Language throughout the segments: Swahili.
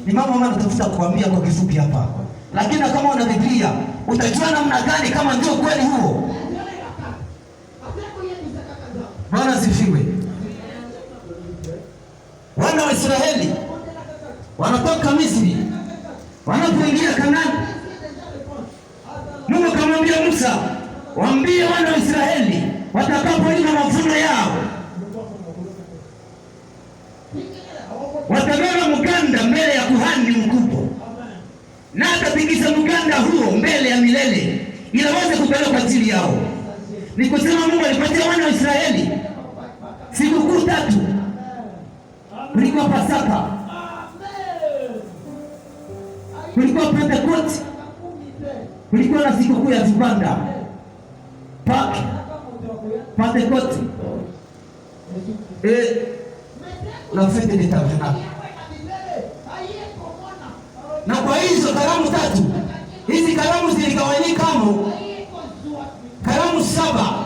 Ni mambo ambayo natafuta kuambia kwa kifupi hapa. Lakini kama una Biblia, utajua namna gani kama ndio kweli huo. Bwana asifiwe. Wana wa Israeli wanatoka Misri, wanapoingia Kanaani, Mungu akamwambia Musa, waambie wana wa Israeli watakapolima mavuno yao, watagawa mkanda mbele ya kuhani mkubwa, na atatikisa mkanda huo mbele ya milele ili waweze kupeleka kwa ajili yao. Ni kusema Mungu alipatia wana wa Israeli sikukuu 3. Kulikuwa Pasaka, kulikuwa Pentekoste, kulikuwa na sikukuu ya vibanda, Pentekoste, la fête des tabernacles. Na kwa hizo karamu 3, hizi karamu ziligawanyika kama karamu 7.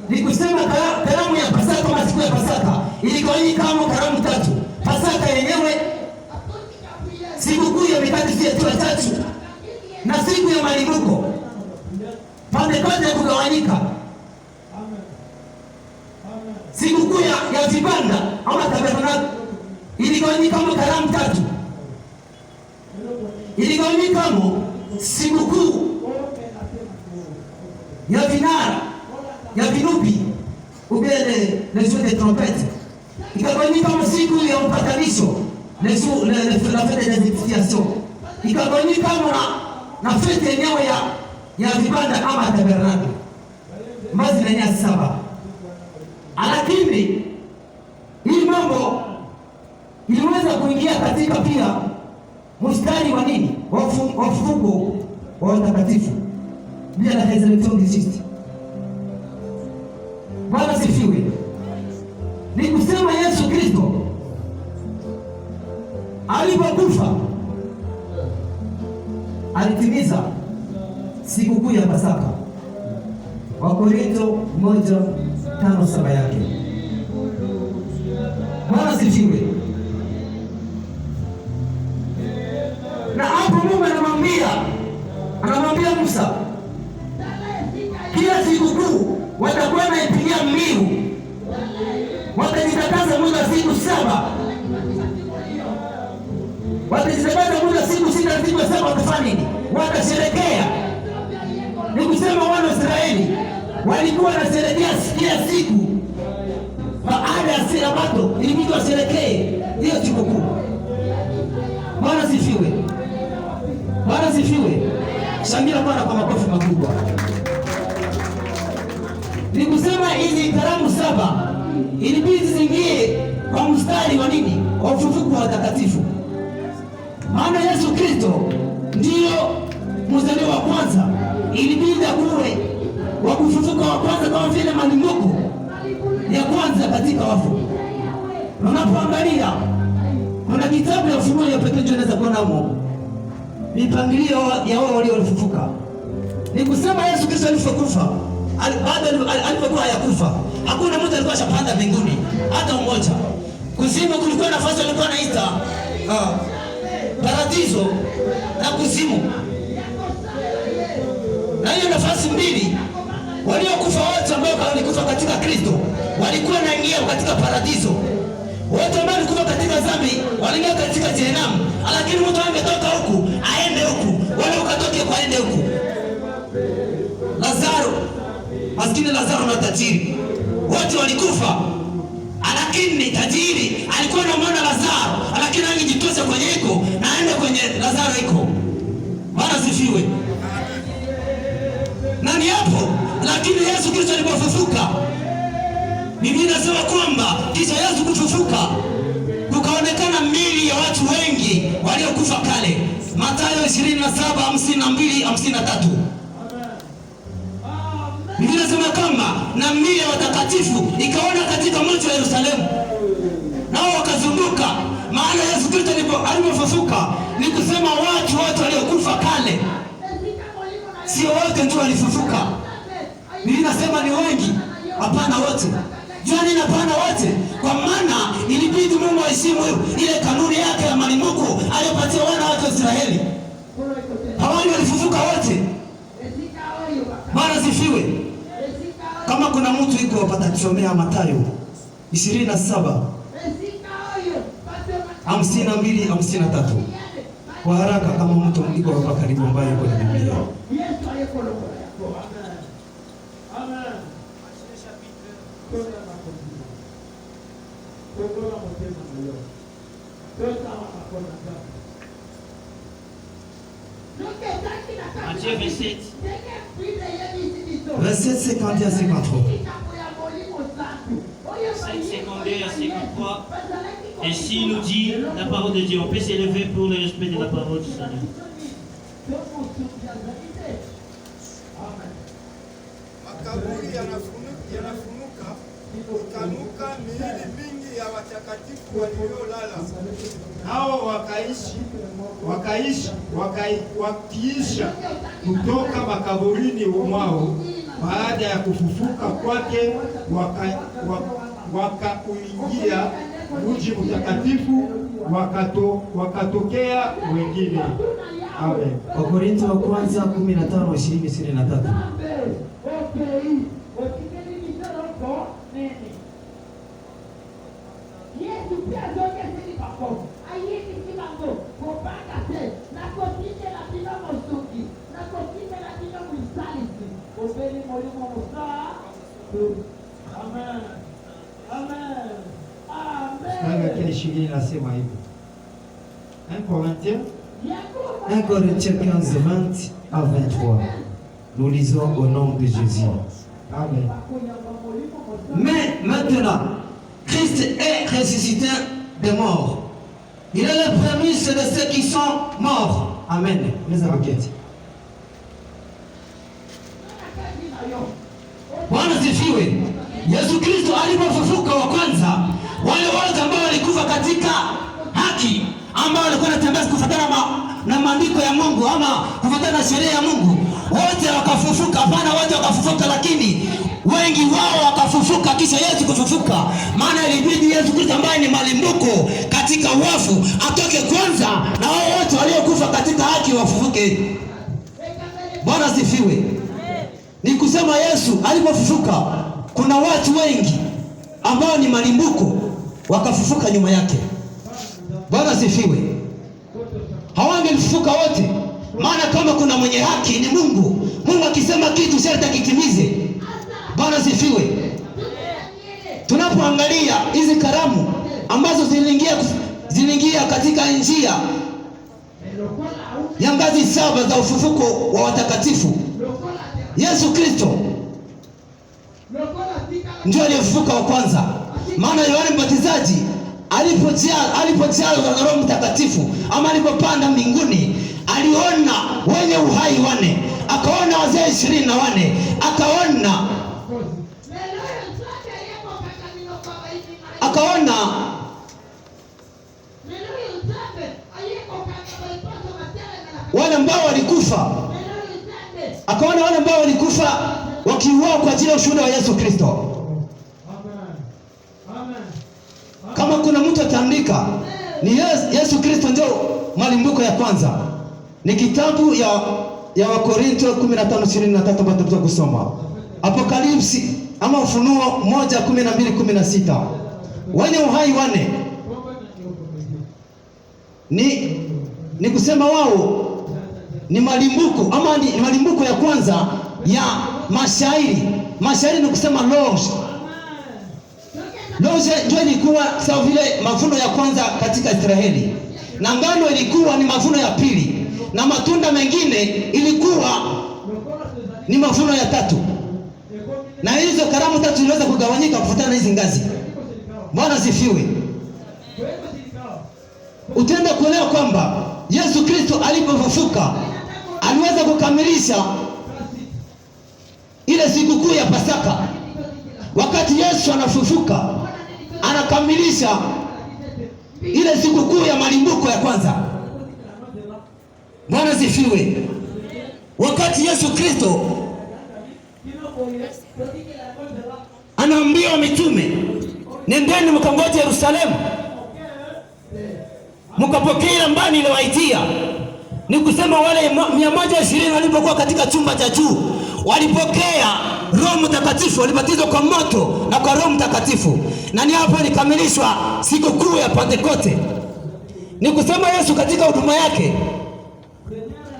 Ni kusema karamu ya Pasaka kama siku ya Pasaka iligawanyika kama karamu 3. Pasaka yenyewe, sikukuu ya mikate ya 3, na siku ya malimbuko. Pentekoste kugawanyika. Sikukuu ya vibanda ama tabernakulo iligawanyika kama karamu 3. Iligawanyika kama sikukuu ya vinara, ya vinubi, ubele les jours de trompette. Ikagawanyika kama siku ya upatanisho, la fête des expiations. Ikagawanyika kama na fête yenyewe ya vibanda ama tabernakulo. Mazi na 7. Lakini hii mambo iliweza kuingia katika pia mstari wa nini? Wa ufufuko wa watakatifu. Bila la resurrection du Christ. Bwana sifiwe. Ni kusema Yesu Kristo alipokufa alitimiza sikukuu ya Pasaka. Wakorintho 1:5-7 yake. Bwana sifiwe. Na hapo Mungu anamwambia Musa, kila sikukuu watakuwa naipigia mbiu, watajitakaza muda siku 7, watajitakaza muda siku 6, siku 7 watafanya nini? Watasherekea. Ni kusema wana wa Israeli walikuwa wanasherekea kila siku. Baada ya Sabato ilibidi washerekee hiyo sikukuu. Bwana sifiwe. Bwana sifiwe. Shangilia Bwana kwa makofi makubwa. Ni kusema hizi karamu 7 ilibidi zingie kwa mstari wa nini? Wa ufufuko wa watakatifu. Maana Yesu Kristo ndio mzaliwa wa kwanza, ilibidi akuwe wa kufufuka wa kwanza kama vile malimbuko ya kwanza katika wafu. Unapoangalia kuna kitabu ya Ufunuo ya Petro unaweza kuona huko mipangilio ya wao waliofufuka. Ni kusema Yesu Kristo alipokufa, alipokuwa hayakufa, hakuna mtu alikuwa ashapanda mbinguni hata mmoja. Kuzimu kulikuwa nafasi alikuwa anaita paradiso na kuzimu. Na hiyo nafasi mbili, waliokufa wote ambao walikufa katika Kristo walikuwa wanaingia katika paradiso. Wote ambao walikufa katika dhambi waliingia katika jehanamu. Lakini mtu ametoka huku aende huku, wale ukatoke kwa aende huku. Lazaro, maskini Lazaro na tajiri, wote walikufa. Lakini tajiri alikuwa anamwona Lazaro, lakini angejitosha kwenye iko na aende kwenye Lazaro iko. Bwana sifiwe. Nani hapo? Lakini Yesu Kristo alipofufuka, Biblia inasema kwamba kisha Yesu kufufuka kukaonekana miili ya watu wengi waliokufa kale. Mathayo 27:52-53. Biblia inasema kama na miili ya watakatifu ikaona katika mji wa Yerusalemu. Nao wakazunguka. Maana Yesu Kristo alipofufuka ni kusema watu wote waliokufa kale. Sio wote ndio walifufuka. Biblia inasema ni wengi, hapana wote. Jua nini hapana wote? Kwa maana ilibidi Mungu aheshimu ile kanuni yake maandiko patatusomea Mathayo 27 52 53 kwa haraka, kama mtu mliko hapa karibu ambaye yuko na Biblia. Matthieu 27. Verset 50 à 53. 52 à 53. Ainsi nous dit la parole de Dieu. On peut s'élever pour le respect de la parole du Seigneur. Makaburi yanafunuka, utanuka miili mingi ya watakatifu waliolala. Hao wakiisha kutoka makaburini mwao baada ya kufufuka kwake, wakauingia mji mtakatifu, wakatokea wengine. Amen. Wakorintho wa kwanza 15:20-23. Nasema hivi. 1 Corinthiens 15:20 à 23. Nous lisons au nom de Jésus. Amen. Mais maintenant, Christ est ressuscité des morts. Il est le premier de ceux qui sont morts. Amen. Les avocats. Bwana sifiwe. Yesu Kristo alipofufuka wa kwanza, wale wote ambao walikufa katika haki, ambao walikuwa wanatembea kufuatana na maandiko ya Mungu ama kufuatana na sheria ya Mungu, wote wakafufuka. Hapana, wote wakafufuka, lakini wengi wao wakafufuka kisha Yesu kufufuka. Maana ilibidi Yesu Kristo ambaye ni malimbuko katika wafu atoke kwanza, na wao wote waliokufa katika haki wafufuke. Bwana sifiwe. Ni kusema Yesu alipofufuka, kuna watu wengi ambao ni malimbuko wakafufuka nyuma yake. Bwana sifiwe. Hawangelifufuka wote, maana kama kuna mwenye haki ni Mungu. Mungu akisema kitu sharti akitimize. Bwana sifiwe. Tunapoangalia hizi karamu ambazo ziliingia katika njia ya ngazi 7 za ufufuko wa watakatifu, Yesu Kristo ndio aliyefufuka wa kwanza. Maana Yohana Mbatizaji alipojazwa na Roho Mtakatifu ama alipopanda mbinguni, aliona wenye uhai 4, akaona wazee 24, akaona wale ambao walikufa, akaona wale ambao walikufa wakiuawa kwa ajili ya ushuhuda wa Yesu Kristo. Kama kuna mtu ataandika ni Yesu Kristo ndio malimbuko ya kwanza, ni kitabu ya Wakorintho 15:23 ambayo tunataka kusoma. Apokalipsi ama Ufunuo 1:12-16. Wenye uhai 4 ni kusema wao ni malimbuko ama ni malimbuko ya kwanza ya mashairi. Mashairi ni kusema loge. Loge ndio ilikuwa sawa vile mavuno ya kwanza katika Israeli, na ngano ilikuwa ni mavuno ya pili, na matunda mengine ilikuwa ni mavuno ya tatu. Na hizo karamu tatu zinaweza kugawanyika kufuatana na hizi ngazi. Bwana sifiwe. Utaenda kuelewa kwamba Yesu Kristo alipofufuka aliweza kukamilisha ile sikukuu ya Pasaka. Wakati Yesu anafufuka, anakamilisha ile sikukuu ya malimbuko ya kwanza. Bwana sifiwe. Wakati Yesu Kristo anaambia mitume, nendeni mkangoje Yerusalemu, mkapokea ile mbani iliyowaitia. Ni kusema wale 120 walipokuwa katika chumba cha juu walipokea Roho Mtakatifu, walibatizwa kwa moto na kwa Roho Mtakatifu, na ni hapo ilikamilishwa siku kuu ya Pentekoste. Ni kusema Yesu katika huduma yake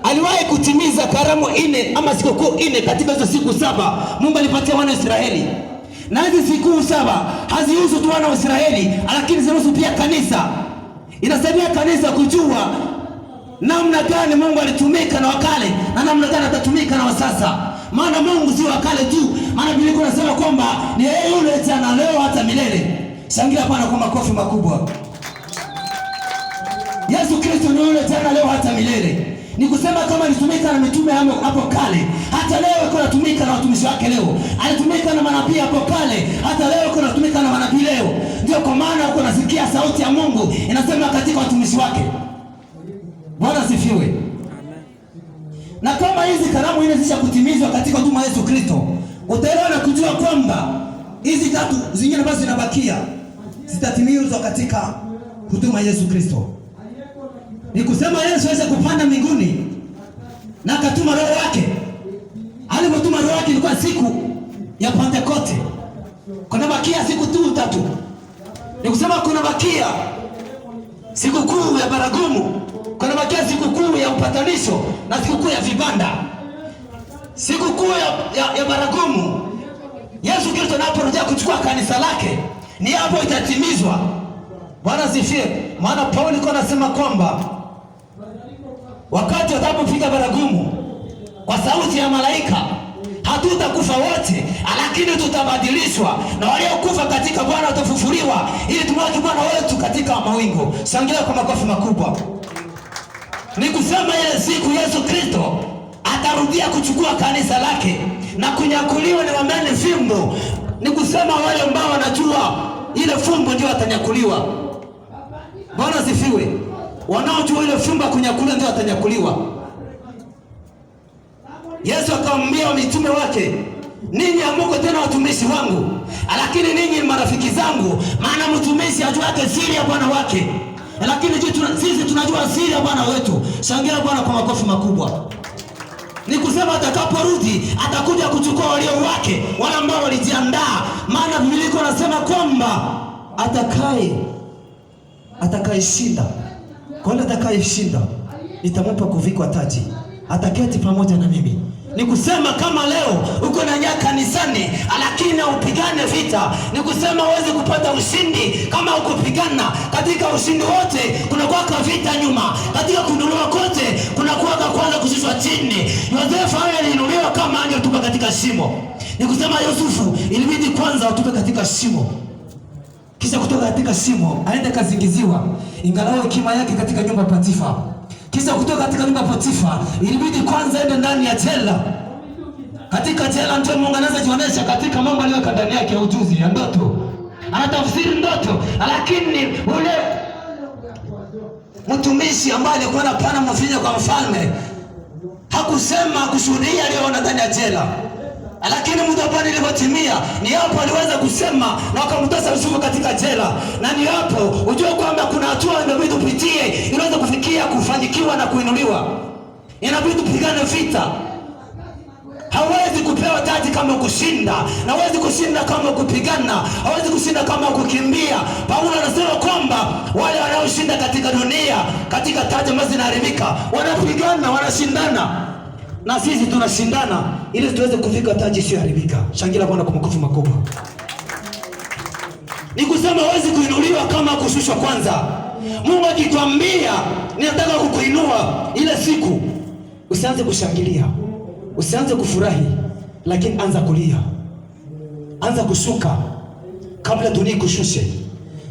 aliwahi kutimiza karamu 4 ama sikukuu 4 katika hizo siku 7 Mungu alipatia wana wa Israeli. Na hizi siku 7 hazihusu tu wana wa Israeli, lakini zinahusu pia kanisa. Inasaidia kanisa kujua namna gani Mungu alitumika na wakale na namna gani atatumika na wasasa. Maana Mungu si wakale tu, maana Biblia inasema kwamba ni yeye yule jana leo hata milele. Shangilia Bwana kwa makofi makubwa. Yesu Kristo ni yule jana leo hata milele. Ni kusema kama alitumika na mitume hapo kale, hata leo yuko anatumika na watumishi wake leo. Alitumika na manabii hapo kale, hata leo yuko anatumika na manabii leo. Ndio kwa maana uko nasikia sauti ya Mungu inasema katika watumishi wake. Bwana sifiwe. Amen. Na kama hizi karamu 4 zisha kutimizwa katika huduma ya Yesu Kristo, utaelewa na kujua kwamba hizi 3 zingine ambazo zinabakia zitatimizwa katika huduma ya Yesu Kristo. Ni kusema Yesu aweze kupanda mbinguni na akatuma roho wake. Alipotuma roho wake ilikuwa siku ya Pentekoste. Kuna bakia siku 3. Ni kusema kuna bakia siku kuu ya baragumu, kuna bakia siku kuu ya upatanisho na siku kuu ya vibanda. Siku kuu ya baragumu, Yesu Kristo anaporejea kuchukua kanisa lake, ni hapo itatimizwa. Bwana sifiwe. Maana Paulo alikuwa anasema kwamba wakati watakapopiga baragumu kwa sauti ya malaika, hatutakufa wote, lakini tutabadilishwa, na waliokufa katika Bwana watafufuliwa, ili tumwone Bwana wetu katika mawingu. Shangilia kwa makofi makubwa. Ni kusema ile siku Yesu Kristo atarudia kuchukua kanisa lake na kunyakuliwa na wamene fimbo. Ni kusema wale ambao wanajua ile fumbo ndio watanyakuliwa. Bwana sifiwe. Wanaojua ile fumbo kunyakuliwa ndio watanyakuliwa. Yesu akamwambia mitume wake, ninyi hamuko tena watumishi wangu, lakini ninyi ni marafiki zangu. Maana mtumishi ajua yake siri ya bwana wake, lakini sisi tunajua siri ya Bwana wetu. Shangilia Bwana kwa makofi makubwa. Ni kusema atakaporudi atakuja kuchukua walio wake, wale ambao walijiandaa. Maana Biblia inasema kwamba atakayeshinda, kwa yule atakayeshinda nitampa kuvikwa taji, ataketi pamoja na mimi. Ni kusema kama leo uko na nyaka kanisani lakini upigane vita, ni kusema uweze kupata ushindi kama ukupigana. Katika ushindi wote kuna kuwaka vita nyuma, katika kuinuliwa kote kuna kuwaka kwanza kushushwa chini. Yosefu aliinuliwa kama angetupa katika shimo. Ni kusema Yusufu ilibidi kwanza atupe katika shimo, kisha kutoka katika shimo aende kazingiziwa, ingalau hekima yake katika nyumba Potifa. Kisha kutoka katika nyumba Potifa ilibidi kwanza aende ndani ya jela. Katika jela ndio Mungu anaweza jionyesha katika mambo aliyoweka ndani yake, ujuzi ya ndoto. Anatafsiri ndoto, lakini ule mtumishi ambaye alikuwa anapana mafinya kwa mfalme hakusema kushuhudia aliyoona ndani ya jela. Lakini muda bwana ilipotimia, ni hapo aliweza kusema na wakamtosa Yusufu katika jela. Na ni hapo ujue kwamba kuna hatua inabidi upitie ili uweze kufikia kufanikiwa na kuinuliwa. Inabidi tupigane vita. Hawezi kupewa taji kama kushinda, na hawezi kushinda kama kupigana, hawezi kushinda kama kukimbia. Paulo anasema kwamba wale wanaoshinda katika dunia, katika taji ambazo zinaharibika, wanapigana, wanashindana. Na sisi tunashindana ili tuweze kufika taji isiyoharibika. Shangilia Bwana kwa makofi makubwa. Ni kusema hawezi kuinuliwa kama kushushwa kwanza. Mungu akikwambia ninataka kukuinua, ile siku usianze kushangilia, usianze kufurahi, lakini anza kulia, anza kushuka kabla dunia kushushe.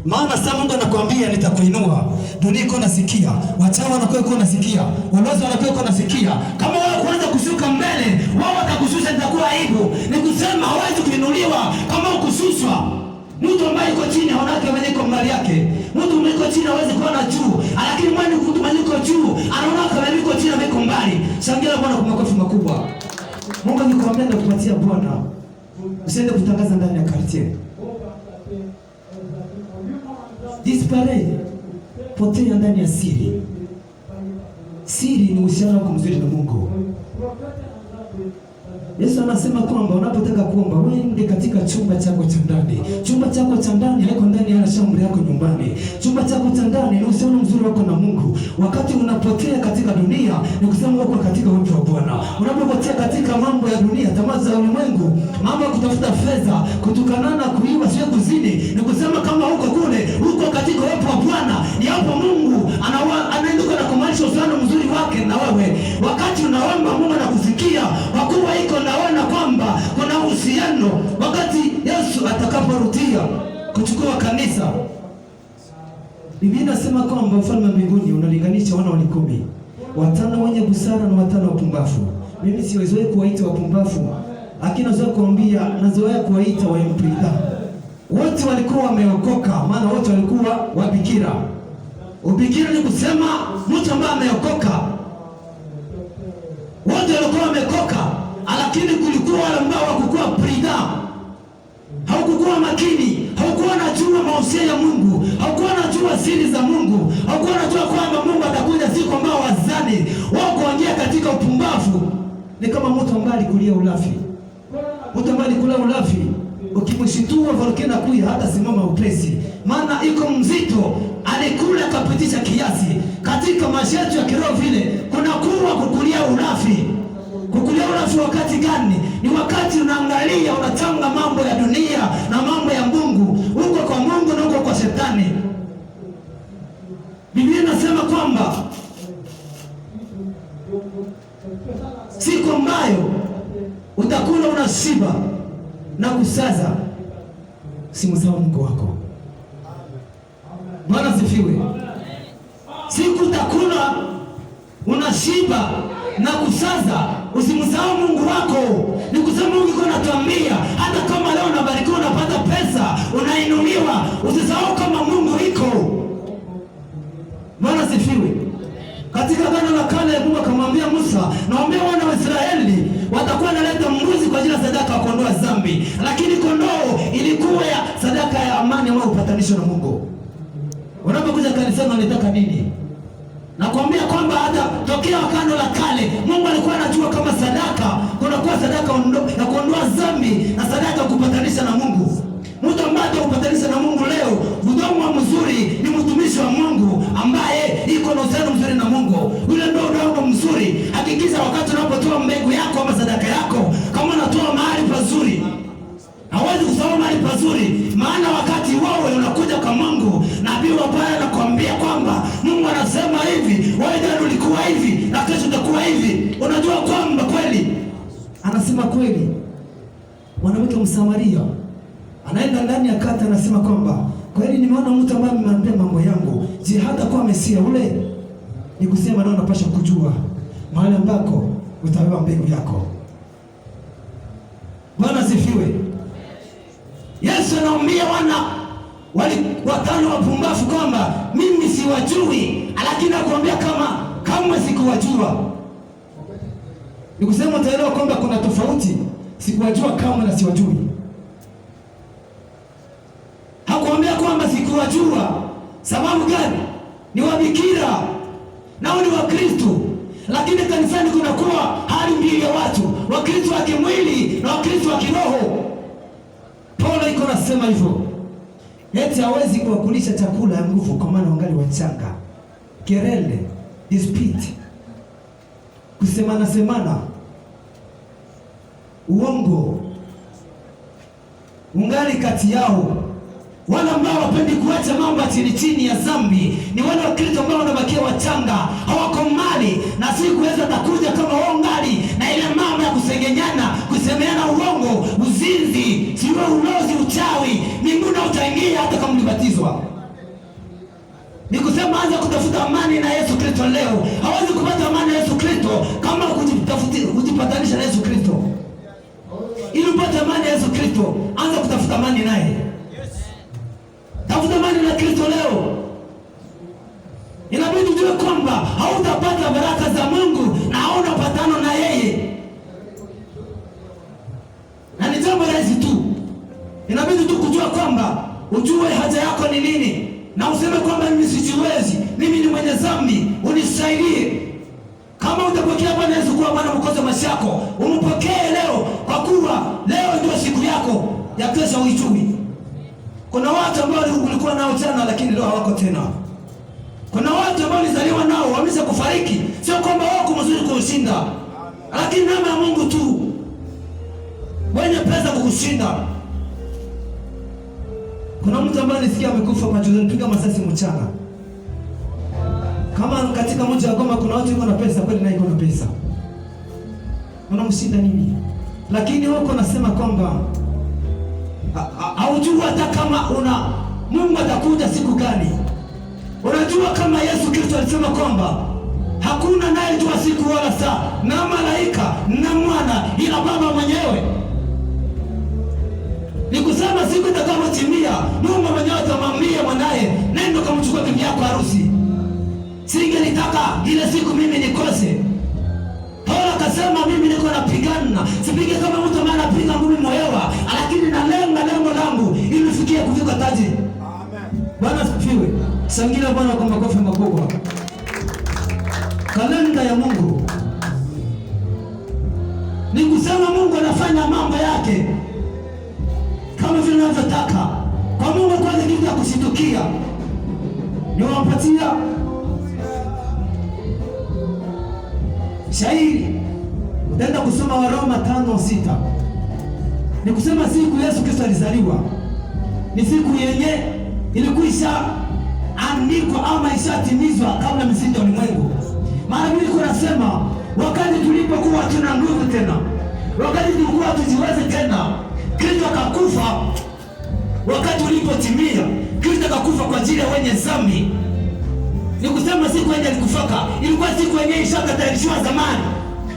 Maana sasa Mungu anakuambia nitakuinua. Dunia iko nasikia, wachawi wanakuwa nasikia, walozi wanakuwa nasikia. Kama wewe kuanza kushuka mbele, wao watakushusha, itakuwa aibu. Ni kusema hawezi kuinuliwa kama ukushushwa. Mtu ambaye yuko chini haonake mwenye yuko mbali yake. Mtu ambaye yuko chini hawezi kuona juu, lakini mwenye yuko juu anaona kama yuko chini na yuko mbali. Shangilia Bwana kwa makofi makubwa. Mungu anikwambia na kupatia Bwana. Usiende kutangaza ndani ya quartier. Dispare, potea ndani ya siri. Siri ni uhusiano wako mzuri na Mungu. Yesu anasema kwamba unapotaka kuomba uende katika chumba chako cha ndani. Chumba chako cha ndani haiko ndani ya shamba yako nyumbani. Chumba chako cha ndani ni uhusiano mzuri wako na Mungu. Wakati unapotea katika dunia ni kusema uko katika uwepo wa Bwana. Unapopotea katika mambo ya dunia, tamaa za ulimwengu, mambo ya kutafuta fedha, kutukanana, kuiba, sio kuzini, ni kusema kama uko kule, uko katika uwepo wa Bwana. Ni hapo Mungu anaendelea na kumaanisha uhusiano mzuri wake na wewe. Wakati unaomba Mungu anakusikia, kwa kuwa iko naona kwamba kuna uhusiano. Wakati Yesu atakaporudia kuchukua kanisa, Biblia inasema kwamba ufalme wa mbinguni unalinganisha wana wa 10, 5 wenye busara na 5 wapumbavu. Mimi siwezoe kuwaita wapumbavu, lakini nazoea kuwaita waimprida. Wote walikuwa wameokoka, maana wote walikuwa wabikira. Ubikira ni kusema mtu ambaye ameokoka. Wote walikuwa wameokoka, lakini kulikuwa wale ambao hawakuwa prida. Haukuwa makini, haukuwa unajua mahusiano ya Mungu, haukuwa unajua siri za Mungu, haukuwa unajua kwamba Mungu atakuja siku ambao wazani wao kuingia katika upumbavu. Ni kama mtu ambaye alikulia ulafi. Mtu ambaye alikula ulafi, ukimshitua volkano kuya hata simama upesi, maana iko mzito. Alikula kapitisha kiasi. Katika maisha yetu ya kiroho vile kuna kuwa kukulia ulafi. Kukulia ulafi wakati gani? Ni wakati unaangalia, unachanga mambo ya dunia na mambo ya Mungu. Uko kwa Mungu na uko kwa shetani. Biblia inasema kwamba siku ambayo utakula unashiba na kusaza, usimsahau Mungu wako. Bwana sifiwe. Siku utakula unashiba na kusaza, usimsahau Mungu wako. Ni kusema Mungu iko anatuambia hata kama leo unabarikiwa, unapata pesa, unainuliwa, usisahau kama Mungu iko. Bwana sifiwe. Katika Agano la Kale Mungu akamwambia Musa, naambia wana wa Israeli watakuwa wanaleta mbuzi kwa ajili ya sadaka ya kuondoa dhambi, lakini kondoo ilikuwa ya sadaka ya amani au upatanisho na Mungu. Unapokuja kanisani unataka nini? Nakwambia kwamba hata tokea Agano la Kale Mungu alikuwa anajua kama sadaka kunakuwa sadaka ya kuondoa dhambi na sadaka ya kupatanisha na Mungu. Mtu ambaye atakupatanisha na Mungu leo, udongo mzuri ni mtumishi wa Mungu ambaye iko na uhusiano mzuri na Mungu. Yule ndio udongo mzuri. Hakikisha wakati unapotoa mbegu yako ama sadaka yako, kama unatoa mahali pazuri. Hawezi kusahau mahali pazuri, maana wakati wewe unakuja kwa Mungu, nabii wa Bwana anakuambia kwamba Mungu anasema hivi, wewe ndio ulikuwa hivi na kesho utakuwa hivi. Unajua kwamba kweli anasema kweli. Mwanamke Msamaria anaenda ndani ya kata, anasema kwamba kweli nimeona mtu ambaye ameniambia mambo yangu. Je, hata kwa Mesia ule? Ni kusema nao unapaswa kujua mahali ambako utawewa mbegu yako. Bwana sifiwe. Yesu anaambia wana wale 5 wapumbavu kwamba mimi siwajui, lakini nakwambia kama sikuwajua. Ni kusema utaelewa kwamba kuna tofauti sikuwajua kama na siwajui. Hakuambia kwamba sikuwajua. Sababu gani? Ni wabikira nao ni Wakristo, lakini kanisani kunakuwa hali mbili ya watu, Wakristo wa kimwili na Wakristo wa kiroho. Paulo iko nasema hivyo. Eti hawezi kuwakulisha chakula ya nguvu kwa maana wangali wachanga. Kelele, dispute, kusemana, uongo ungali kati yao. Wale ambao wapendi kuacha mambo chini ya dhambi ni wale Wakristo ambao wanabakia wachanga, hawako mali, na si kuweza takuja kama wangali na ile mambo ya kusengenyana, kusemeana uongo, uzinzi, siwe ulozi, uchawi, mbinguni utaingia hata kama ulibatizwa. Ni kusema anza kutafuta amani na Yesu Kristo leo. Hawezi kupata amani na Yesu Kristo kama kujipatanisha na Yesu Kristo. Ili upate amani na Yesu Kristo, anza kutafuta amani naye. Tafuta amani na Kristo leo. Inabidi ujue kwamba hautapata baraka za Mungu na hauna patano na yeye. Na ni jambo rahisi tu. Inabidi tu kujua kwamba ujue haja yako ni nini, na useme kwamba mimi sijiwezi, mimi ni mwenye dhambi, unisaidie. Kama utapokea Bwana Yesu kuwa Bwana Mwokozi wa maisha yako, umpokee leo, kwa kuwa leo ndio siku yako ya kesho huijui. Kuna watu ambao ulikuwa nao jana lakini leo hawako tena. Kuna watu ambao ulizaliwa nao wamesha kufariki. Sio kwamba wako mzuri kukushinda, lakini neema ya Mungu tu mwenye pesa kukushinda. Kuna mtu ambaye nisikia amekufa majuzi, alipiga masasi mchana. Kama katika mji wa Goma kuna watu wako na pesa kweli, na iko na pesa, unamshinda nini? Lakini wako nasema kwamba haujua hata kama Mungu atakuja siku gani. Unajua kama Yesu Kristo alisema kwamba hakuna anayejua siku wala saa, na malaika na mwana, ila Baba mwenyewe. Ni kusema siku itakapotimia, Mungu mwenyewe atamwambia mwanae, nenda kamchukua bibi yako harusi. Singelitaka ile siku mimi nikose. Paulo akasema mimi niko napigana, sipige kama mtu ambaye anapiga ngumi moyewa, lakini nalenga lengo langu ili nifikie kufika taji. Amen. Bwana asifiwe. Shangilia Bwana kwa makofi makubwa. Kalenda ya Mungu ni kusema Mungu anafanya mambo yake kama vile anavyotaka. Kwa Mungu kwanza kitu ya kushitukia. Niwapatia shairi, utaenda kusoma Waroma 5:6. Ni kusema siku Yesu Kristo alizaliwa ni siku yenye ilikuisha andikwa ama ishatimizwa kabla misingi ya ulimwengu. Maana mimi niko nasema wakati tulipokuwa tuna nguvu tena, wakati tulikuwa tujiweze tena, Kristo akakufa. Wakati ulipotimia, Kristo akakufa kwa ajili ya wenye dhambi. Ni kusema siku yenye alikufaka ilikuwa siku yenye ishakatayarishwa zamani.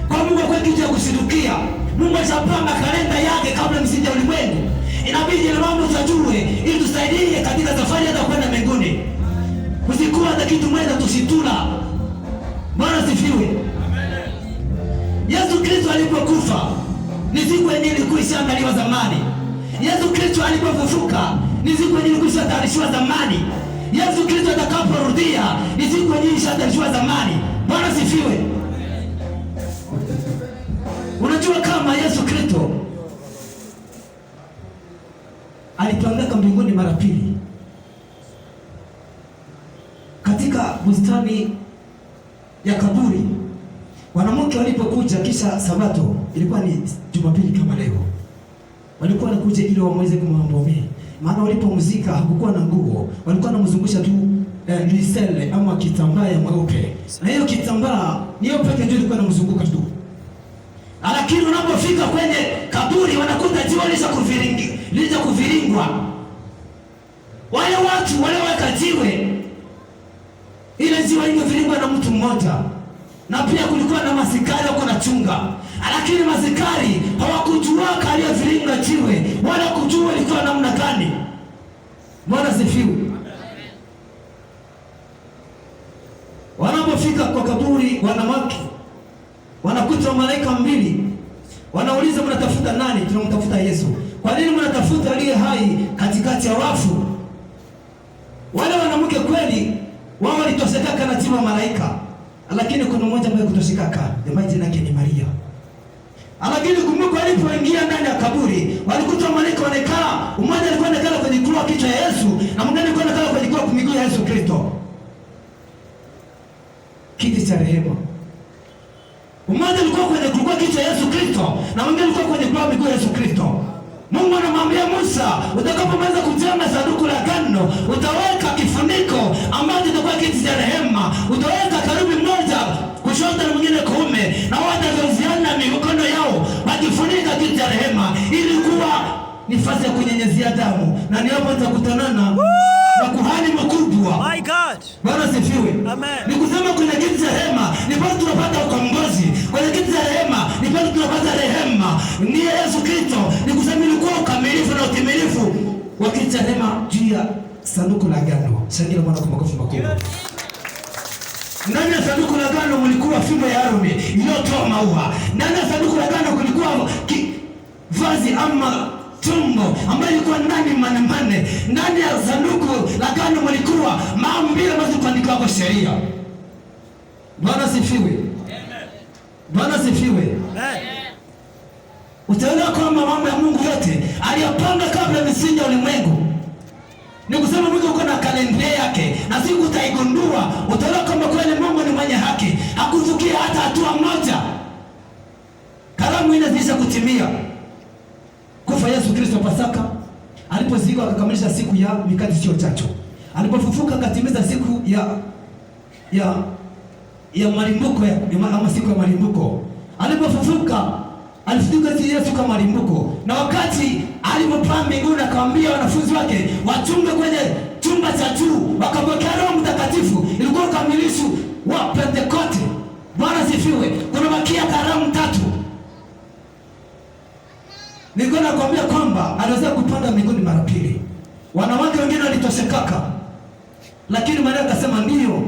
Kwa Mungu kwa kitu ya kushirikia, Mungu ashapanga kalenda yake kabla misingi ya ulimwengu. Inabidi ile mambo tujue ili tusaidie katika safari ya kwenda mbinguni. Usikuwa hata kitu mwenda tusitula. Bwana sifiwe. Amen. Yesu Kristo alipokufa ni siku yenye ilikuwa ishaandaliwa zamani. Yesu Kristo alipofufuka ni siku yenye ilikuwa ishatayarishwa zamani. Yesu Kristo atakaporudia ni siku yenye ishatayarishwa zamani. Bwana sifiwe. Unajua kama Yesu Kristo alipangaka mbinguni mara pili. Katika bustani ya kaburi, wanawake walipokuja kisha Sabato, ilikuwa ni Jumapili kama leo, walikuwa wanakuja ili waweze kumwambia. Maana walipomzika hakukuwa na nguo, walikuwa wanamzungusha tu lisele ama kitambaa ya mweupe, na hiyo kitambaa niyo pekee ndio ilikuwa inamzunguka tu. Lakini unapofika kwenye kaburi wanakuta jiwe lisha kuviringwa. Wale watu walioweka jiwe, ile jiwe lingeviringwa na mtu mmoja, na pia kulikuwa na masikari wako na chunga. Lakini masikari hawakujua aliyeviringa jiwe wala kujua ilikuwa namna gani. Bwana sifiwe. Wanapofika kwa kaburi, wanawake wanakuta malaika mbili, wanauliza mnatafuta nani? Tunamtafuta Yesu. Kwa nini mnatafuta aliye hai katikati ya wafu? Wale wanawake kweli wao walitosheka na jiwe malaika, lakini kuna mmoja ambaye kutosheka, jamaa jina yake ni Maria. Lakini kumbuka walipoingia ndani ya kaburi, walikuta malaika wanakaa, mmoja alikuwa anakaa kwenye kichwa kichwa ya Yesu na mwingine alikuwa anakaa kwenye kichwa miguu ya Yesu Kristo. Kiti cha rehema. Mmoja alikuwa kwenye kulikuwa kichwa ya Yesu Kristo na mwingine alikuwa kwenye kwa miguu ya Yesu Kristo. Mungu anamwambia Musa, utakapomaliza kujenga sanduku la agano, utaweka kifuniko ambacho kitakuwa kiti cha rehema. Utaweka karibu mmoja kushoto na mwingine kuume, na wataziana mikono yao wakifunika kiti cha rehema ili kuwa nafasi ya kunyenyezea damu. Na ni hapo tutakutanana na kuhani mkubwa. My God. Bwana sifiwe. Amen. Ni kusema kwenye kiti cha rehema ni pale tunapata ukombozi. Kwenye kiti cha rehema ni pale tunapata rehema. Ni Yesu Kristo. Ni kusema ilikuwa ukamilifu na utimilifu wa kiti cha rehema juu ya sanduku la agano. Shangilia Bwana kwa makofi makubwa. Ndani ya sanduku la agano mlikuwa fimbo ya Haruni iliyotoa maua. Ndani ya sanduku la agano kulikuwa vazi ama tumbo ambayo ilikuwa ndani manemane. Ndani ya sanduku la agano mlikuwa mambo mbili ambazo kuandikwa kwa sheria. Bwana sifiwe. Amen. Bwana sifiwe. Utaona kwamba mambo ya Mungu yote aliyapanga kabla ya misingi ya ulimwengu. Ni kusema Mungu uko na kalenda yake, na siku utaigundua, utaona kwamba kweli Mungu ni mwenye haki, hakuvukia hata hatua moja. Karamu ile zisha kutimia. Kufa Yesu Kristo Pasaka, alipozikwa akakamilisha siku ya mikate sio chachu. Alipofufuka akatimiza siku ya malimbuko ama siku ya malimbuko. Alipofufuka alifufuka Yesu kama malimbuko. Na wakati alipopaa mbinguni akawaambia wanafunzi wake wachunge kwenye chumba cha juu, wakapokea Roho Mtakatifu. Ilikuwa ukamilifu wa Pentekoste. Bwana sifiwe. Kuna bakia karamu 3. Niko nakwambia kwamba anaweza kupanda mbinguni mara 2. Wanawake wengine walitoshekaka. Lakini Maria akasema ndio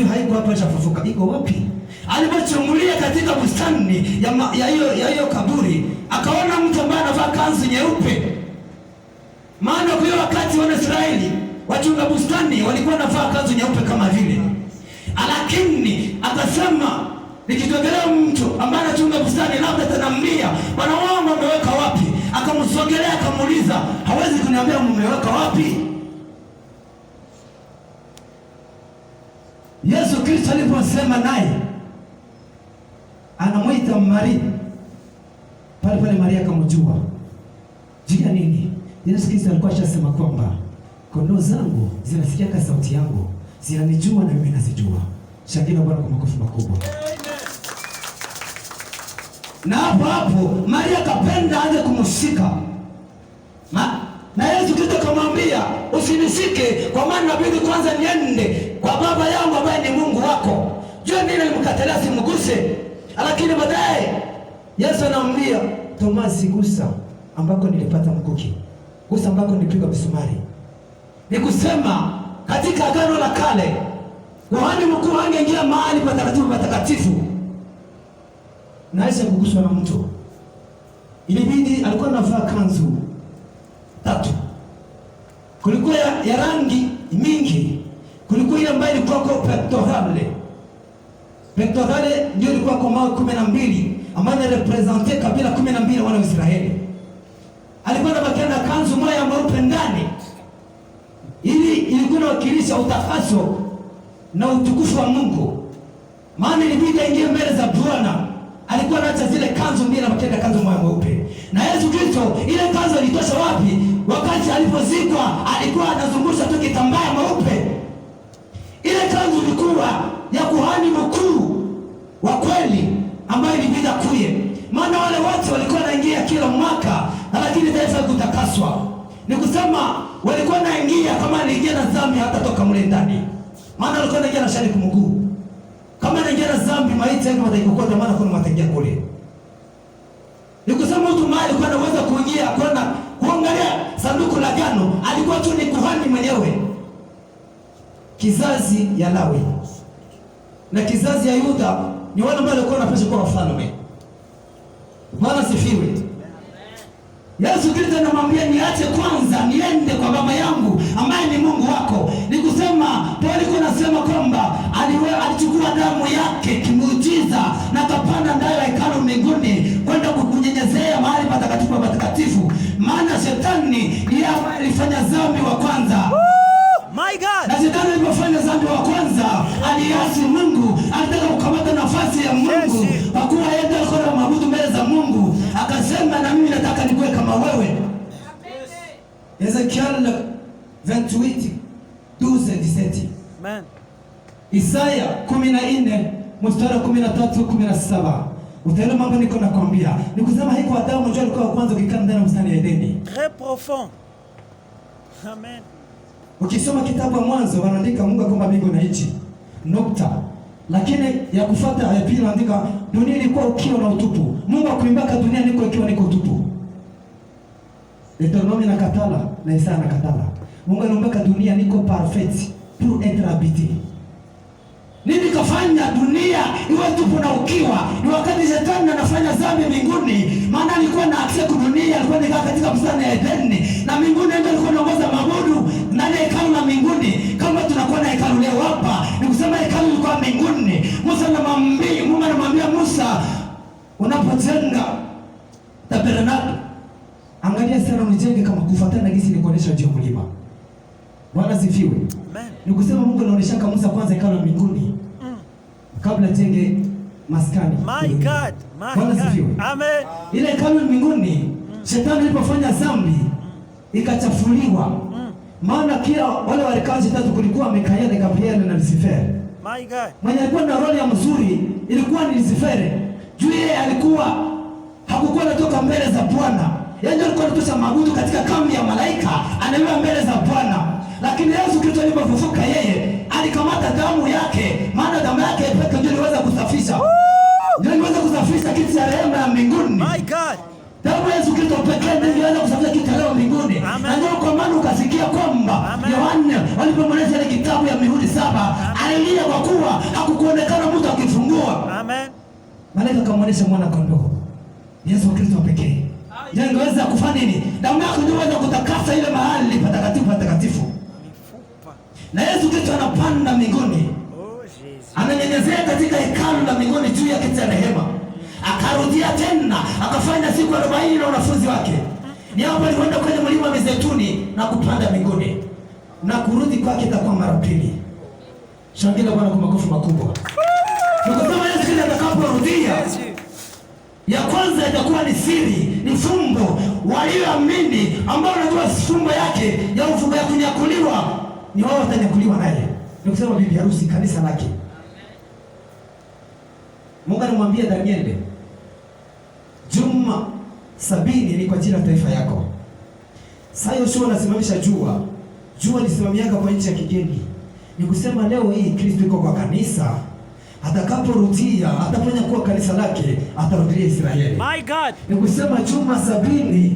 haiko hapa shafufuka. Iko wapi? Alipochungulia katika bustani ya hiyo kaburi, akaona mtu ambaye anavaa kanzu nyeupe. Maana kwa hiyo wakati wa Israeli, wachunga bustani walikuwa wanavaa kanzu nyeupe kama vile. Lakini akasema nikitogelea mtu ambaye anachunga bustani labda ataniambia bwana wangu ameweka wapi? Akamsogelea akamuuliza, hawezi kuniambia mmeweka wapi? Yesu Kristo aliposema naye anamuita Maria. Pale Maria akamjua. Juu ya nini? Yesu Kristo alikuwa ashasema kwamba kondoo zangu zinasikia sauti yangu, zinanijua na mimi nazijua. Shangilia Bwana kwa makofi makubwa. Na hapo Maria akapenda aanze kumshika. Na Yesu Kristo akamwambia, usinishike kwa maana inabidi kwanza niende kwa Baba yangu ambaye ni Mungu wako. Jua nini alimkatalia simguse. Lakini baadaye Yesu anamwambia Tomasi, gusa ambako nilipata mkuki. Gusa ambako nilipiga msumari. Ni kusema katika Agano la Kale kuhani mkuu angeingia mahali patakatifu na Yesu kuguswa na mtu. Ilibidi alikuwa anavaa kanzu 3. Kulikuwa ya rangi mingi. Kulikuwa ile ambayo ilikuwa kwa pectorale. Pectorale ndio ilikuwa kwa mawe 12 ambayo inarepresente kabila 12 wana wa Israeli. Alikuwa anabakia na kanzu moja mweupe ndani. Ili ilikuwa inawakilisha utakaso na utukufu wa Mungu. Maana ilibidi aingie mbele za Bwana. Alikuwa anaacha zile kanzu mbili na bakenda kanzu moja mweupe. Na Yesu Kristo ile kanzu ilitosha wapi? Wakati alipozikwa alikuwa anazungusha tu kitambaa mweupe. Ile kanzu ilikuwa ya kuhani mkuu wa kweli ambaye ilibidi kuye. Maana wale watu walikuwa wanaingia kila mwaka, lakini taifa kutakaswa. Ni kusema walikuwa wanaingia kama anaingia na dhambi hata toka mle ndani. Maana walikuwa wanaingia na shari kumguu. Kama anaingia na dhambi maiti yake wataikokoa, maana kuna matagia kule. Ni kusema mtu mahali alikuwa anaweza kuingia kwenda kuangalia sanduku la agano, alikuwa tu ni kuhani mwenyewe. Kizazi ya Lawi na kizazi ya Yuda ni wale ambao walikuwa wanapaswa kuwa wafalme. Bwana sifiwe. Yesu Kristo anamwambia niache kwanza niende kwa Baba yangu ambaye ni Mungu wako. Ni kusema Paulo anasema kwamba alichukua damu yake kimuujiza na kapanda ndani ya hekalu mbinguni kwenda kunyenyezea mahali patakatifu pa patakatifu. Maana shetani ndiye alifanya dhambi wa kwanza. My God. Na shetani alipofanya dhambi wa kwanza aliasi Mungu, alitaka kukamata nafasi ya Mungu. Kwa kuwa yeye ndiye alikuwa anaabudu mbele za Mungu, akasema na mimi nataka nikuwe kama wewe. Ezekiel 28:12-17. Amen. Isaya 14 mstari 13-17. Utaona mambo niko nakwambia. Nikusema haiko Adamu ndio alikuwa wa kwanza kukaa ndani ya bustani ya Edeni. Très profond. Amen. Ukisoma kitabu cha Mwanzo wanaandika Mungu akaumba mbingu na nchi. Nukta. Lakini ya kufuata ya pili wanaandika dunia ilikuwa ukiwa na utupu. Mungu akuimbaka dunia niko ikiwa niko utupu. Deuteronomy na katala na Isaya na katala. Mungu aliumbaka dunia niko perfect pour être habité. Nini kafanya dunia iwe tupu na ukiwa? Ni wakati shetani anafanya dhambi mbinguni. Maana alikuwa na access kwa dunia, alikuwa anakaa katika bustani ya Edeni. Na mbinguni ndio alikuwa anaongoza mabudu ndani ya hekalu la mbinguni. Kama tunakuwa na hekalu leo hapa, ni kusema hekalu lilikuwa mbinguni. Mungu anamwambia Musa unapojenga tabernakulo, angalia sana unijenge kama kufuatana na gisi nikuonesha juu mlima. Bwana sifiwe. Amen. Nikusema Mungu anaonesha Musa kwanza hekalu la mbinguni kabla jenge maskani. My God. My Bwana sifiwe. God. Amen. Ile hekalu la mbinguni shetani alipofanya dhambi ikachafuliwa. Maana kila wale walikaa shetani kulikuwa Mikaeli, Gabrieli na Lucifer. My God. Mwenye alikuwa na roho ya mzuri ilikuwa ni Lucifer. Juu yeye hakukuwa anatoka mbele za Bwana. Yeye alikuwa anatosha mabudu katika kambi ya malaika, anaenda mbele za Bwana. Lakini Yesu Kristo alipofufuka, yeye alikamata damu yake, maana damu yake pekee ndio iliweza kusafisha. Ndio iliweza kusafisha kiti cha rehema ya mbinguni. My God. Damu ya Yesu Kristo pekee ndio iliweza kusafisha kiti cha rehema mbinguni. Na ndio kwa maana ukasikia kwamba Yohana walipomaliza ile kitabu ya mihuri 7, alilia kwa kuwa hakukuonekana mtu akifungua. Amen. Malaika akamwonyesha mwana kondoo, Yesu Kristo pekee. Yeye angeweza kufanya nini? Damu yake ndio inaweza kutakasa ile mahali patakatifu patakatifu. Na Yesu Kristo anapanda mbinguni. Oh Jesus. Ananyenyezea katika hekalu la mbinguni juu ya kiti cha rehema. Akarudia tena, akafanya siku 40 na wanafunzi wake. Ni hapo alikwenda kwenye mlima wa Mizeituni na kupanda mbinguni. Na kurudi kwake itakuwa mara pili. Shangilia Bwana kwa makofi makubwa. Tukisema Yesu Kristo atakaporudia, ya kwanza itakuwa ni siri, ni fumbo. Walioamini ambao wanajua fumbo yake ya ufumbo ya kunyakuliwa, ni wao watanyakuliwa naye. Ni kusema bibi harusi kanisa lake. Mungu anamwambia Danieli, juma 70 ni kwa ajili ya taifa yako. Sasa Yoshua anasimamisha jua. Jua lisimamianga kwa nchi ya kigeni. Ni kusema leo hii Kristo yuko kwa kanisa. Atakaporudia, atafanya kuwa kanisa lake, atarudia Israeli. My God. Ni kusema juma 70